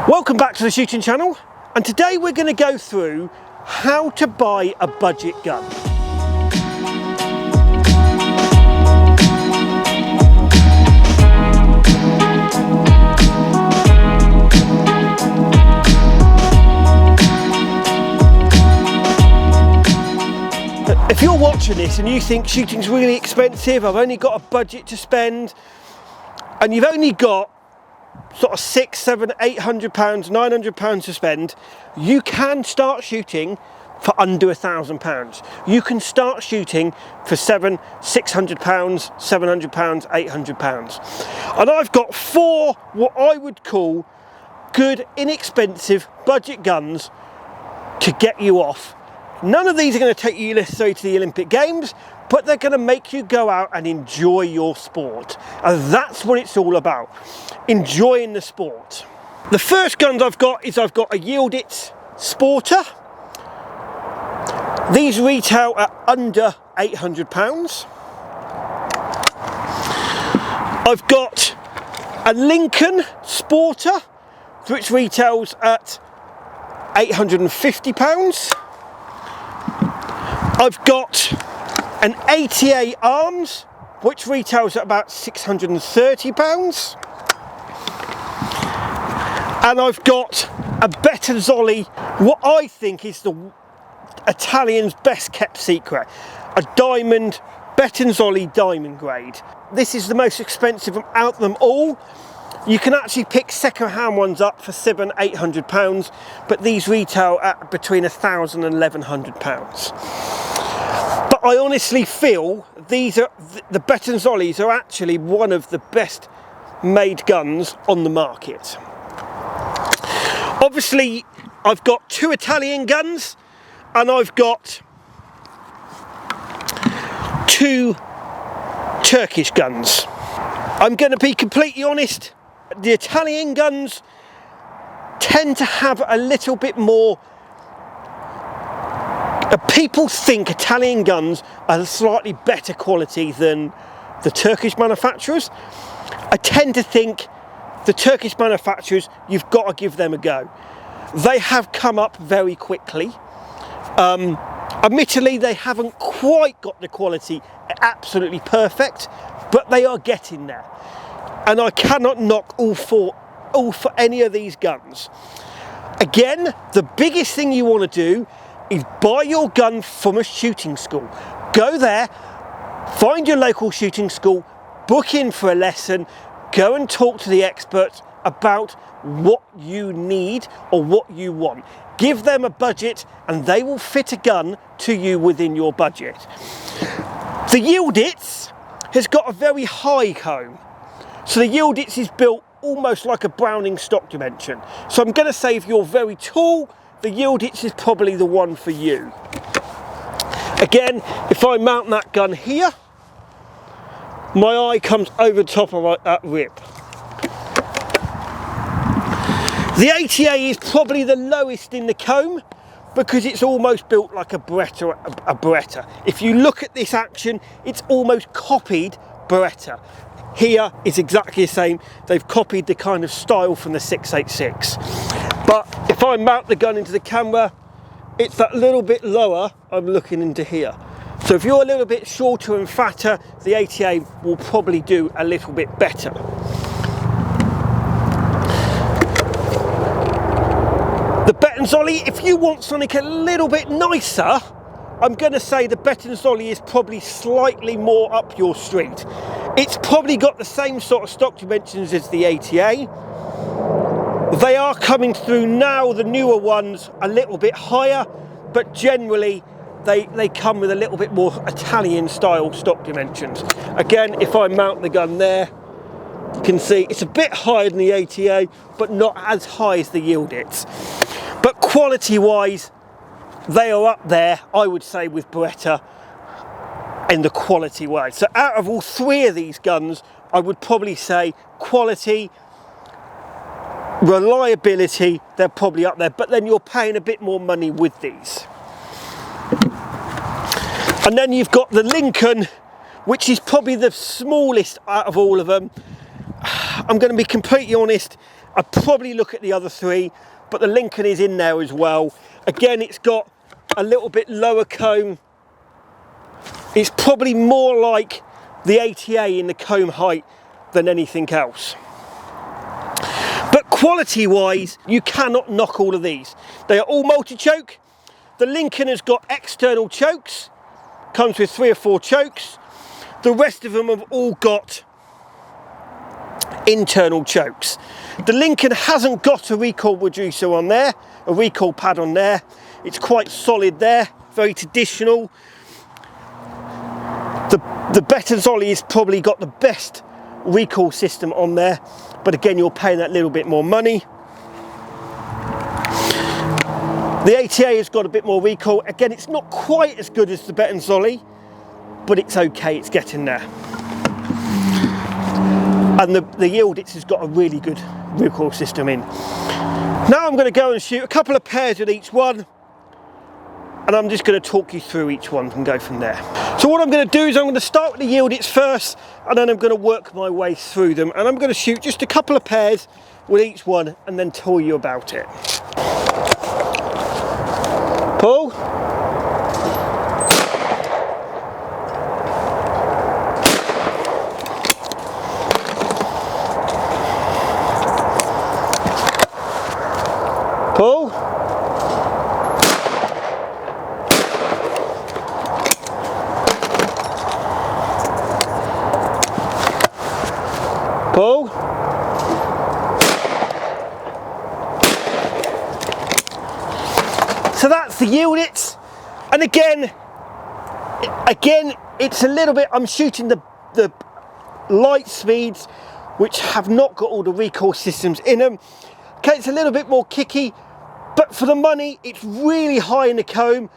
Welcome back to the shooting channel, and today we're going to go through how to buy a budget gun. If you're watching this and you think shooting's really expensive, I've only got a budget to spend, and you've only got sort of £600, £700, £800, £900 to spend, you can start shooting for under £1,000. You can start shooting for £600, £700, £800. And I've got four what I would call good, inexpensive budget guns to get you off. None of these are going to take you necessarily to the Olympic Games, but they're going to make you go out and enjoy your sport. And that's what it's all about, enjoying the sport. The first guns I've got is I've got a Yieldit Sporter. These retail at under £800. I've got a Lincoln Sporter, which retails at £850. I've got an ATA Arms, which retails at about £630. And I've got a Bettinzoli, what I think is the Italian's best kept secret, a diamond Bettinzoli diamond grade. This is the most expensive out of them all. You can actually pick second-hand ones up for £700, £800, but these retail at between £1,000 and £1,100. But I honestly feel the Bettinzolis are actually one of the best made guns on the market. Obviously, I've got two Italian guns and I've got two Turkish guns. I'm going to be completely honest, the Italian guns tend to have a little bit more. People think Italian guns are slightly better quality than the Turkish manufacturers. I tend to think the Turkish manufacturers, you've got to give them a go. They have come up very quickly. Admittedly, they haven't quite got the quality absolutely perfect, but they are getting there. And I cannot knock all for any of these guns. Again, the biggest thing you want to do is buy your gun from a shooting school. Go there, find your local shooting school, book in for a lesson, go and talk to the experts about what you need or what you want. Give them a budget and they will fit a gun to you within your budget. The Yieldit has got a very high cone. So the Yieldit is built almost like a Browning stock dimension. So I'm going to say if you're very tall, the Yieldit is probably the one for you. Again, if I mount that gun here, my eye comes over the top of that rip. The ATA is probably the lowest in the comb because it's almost built like a Beretta. If you look at this action, it's almost copied Beretta. Here it's exactly the same. They've copied the kind of style from the 686. But if I mount the gun into the camera, it's that little bit lower I'm looking into here. So if you're a little bit shorter and fatter, the ATA will probably do a little bit better. The Bettinzoli, if you want something a little bit nicer, I'm going to say the Bettinzoli is probably slightly more up your street. It's probably got the same sort of stock dimensions as the ATA. They are coming through now, the newer ones, a little bit higher, but generally they come with a little bit more Italian style stock dimensions. Again, if I mount the gun there, you can see it's a bit higher than the ATA, but not as high as the Yieldits. But quality wise, they are up there, I would say, with Beretta in the quality way. So out of all three of these guns, I would probably say quality, reliability, they're probably up there, but then you're paying a bit more money with these. And then you've got the Lincoln, which is probably the smallest out of all of them. I'm going to be completely honest, I'd probably look at the other three, but the Lincoln is in there as well. Again, it's got a little bit lower comb. It's probably more like the ATA in the comb height than anything else. But quality wise, you cannot knock all of these. They are all multi-choke. The Lincoln has got external chokes, comes with 3 or 4 chokes. The rest of them have all got internal chokes. The Lincoln hasn't got a recoil reducer on there, a recoil pad on there. It's quite solid there, very traditional. The Bettinzolli has probably got the best recoil system on there, but again, you're paying that little bit more money. The ATA has got a bit more recoil. Again, it's not quite as good as the Bettinzolli, but it's okay, it's getting there. And the Yieldits has got a really good recoil system in. Now I'm going to go and shoot a couple of pairs with each one, and I'm just going to talk you through each one and go from there. So what I'm going to do is I'm going to start with the Yieldits first, and then I'm going to work my way through them, and I'm going to shoot just a couple of pairs with each one and then tell you about it. Pull. Pull. Pull. So that's the Yieldits, and again it's a little bit, I'm shooting the light speeds which have not got all the recoil systems in them. Okay, it's a little bit more kicky, but for the money it's really high in the comb.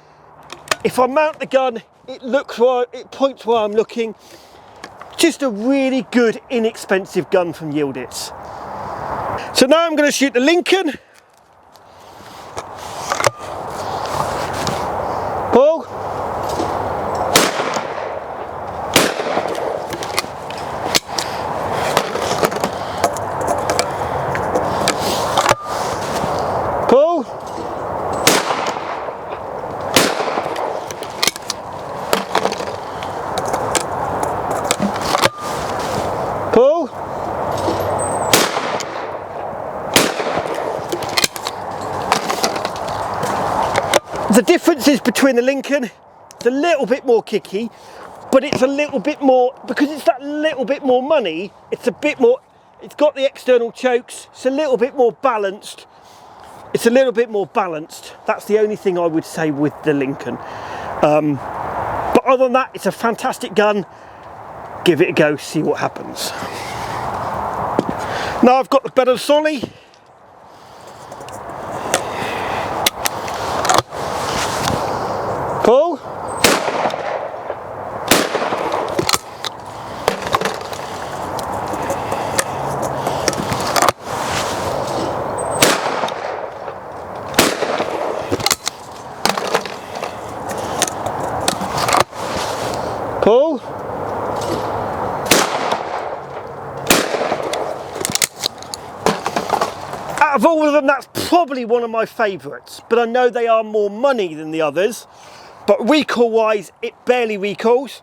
If I mount the gun, it points where I'm looking. Just a really good inexpensive gun from Yieldits. So now I'm going to shoot the Lincoln. Pull. Pull. Pull. The differences between the Lincoln, it's a little bit more kicky, but it's a little bit more, because it's that little bit more money, it's a bit more, it's got the external chokes, it's a little bit more balanced. It's a little bit more balanced. That's the only thing I would say with the Lincoln. But other than that, it's a fantastic gun. Give it a go, see what happens. Now I've got the Bettinzolli. Pull. Pull. Out of all of them, that's probably one of my favourites, but I know they are more money than the others. But recoil wise, it barely recoils.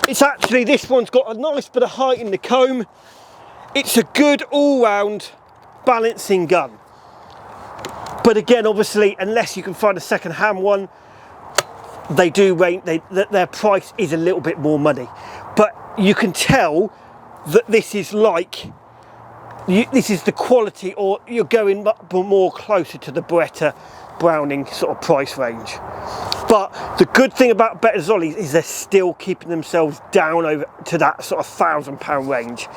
It's actually, this one's got a nice bit of height in the comb. It's a good all-round balancing gun. But again, obviously, unless you can find a second-hand one, they do range, their price is a little bit more money. But you can tell that this is like, this is the quality, or you're going more closer to the Beretta Browning sort of price range. But the good thing about Bettinzolli is they're still keeping themselves down over to that sort of £1,000 range.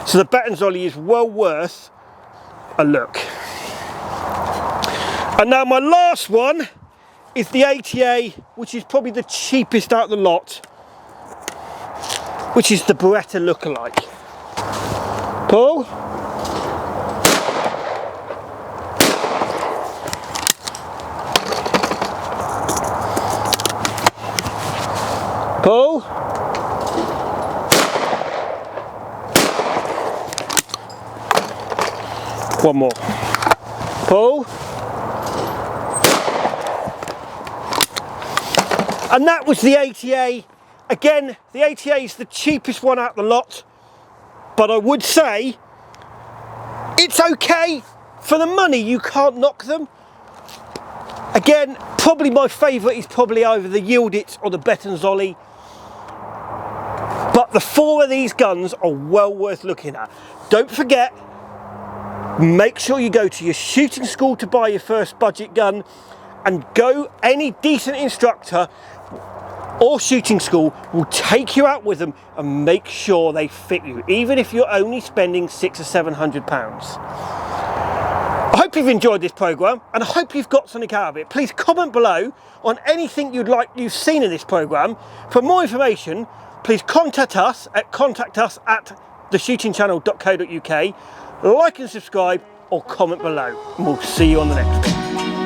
So the Bettinzolli is well worth a look. And now my last one is the ATA, which is probably the cheapest out of the lot, which is the Beretta lookalike. Pull. Pull. One more. Pull. And that was the ATA. Again, the ATA is the cheapest one out the lot, but I would say it's okay for the money. You can't knock them. Again, probably my favourite is probably either the Yield It or the Benton Zolly. But the 4 of these guns are well worth looking at. Don't forget, make sure you go to your shooting school to buy your first budget gun, and go, any decent instructor or shooting school will take you out with them and make sure they fit you, even if you're only spending £600 or £700. I hope you've enjoyed this programme, and I hope you've got something out of it. Please comment below on anything you've seen in this programme. For more information, please contact us at theshootingchannel.co.uk, like and subscribe, or comment below, and we'll see you on the next one.